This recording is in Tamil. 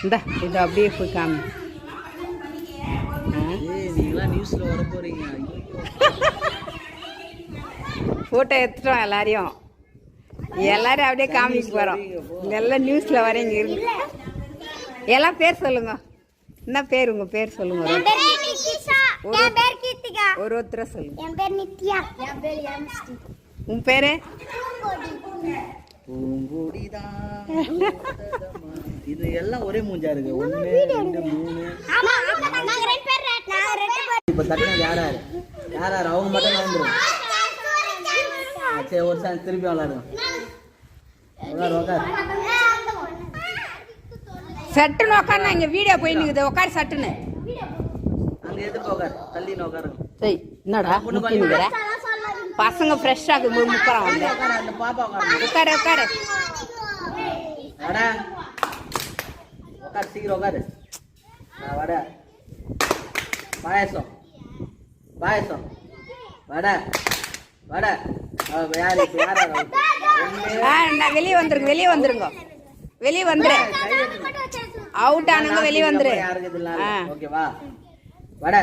இந்த இது அப்படியே போய் காமி. நீங்களாம் நியூஸ்ல வர போறீங்க. ஃபோட்டோ எடுத்துட்டோம் எல்லாரையும் அப்படியே காமிக்கு போகிறோம். எல்லாம் நியூஸில் வரீங்க இருக்கு. எல்லாம் பேர் சொல்லுங்க. என்ன பேர்? உங்கள் பேர் சொல்லுங்க. ஒருத்தர சொல்லுங்க. என் பேர் நித்யா. என் பேர் யம்ஸ்டி. உன் பேரு? இது எல்லாம் ஒரே மூஞ்சா இருக்கு. 1 2 3. இப்ப தட்டினா யாராரு அவங்க மட்டும் நவுந்துரும். சரி, ஒரு சார் திருப்பி விளாடுங்க. சட்டுன்னு உட்காரு. இங்க வீடியோ போய் நிக்குது. உட்காரு சட்டுன்னு. அங்க எதுக்கு உட்காரு? தள்ளி உட்காரு. சரி, என்னடா முக்கிய பசங்க ஃப்ரெஷ்ஷா முப்பறான் வந்து. அந்த பாப்பா உட்காரு உட்காரு உட்காரு சீக்கிரம் உட்காரு. வட பாயசம் வட யாரு வெளியே வந்துருங்க. அவுட் ஆனவங்க வெளியே வந்துரு. ஓகேவா? வட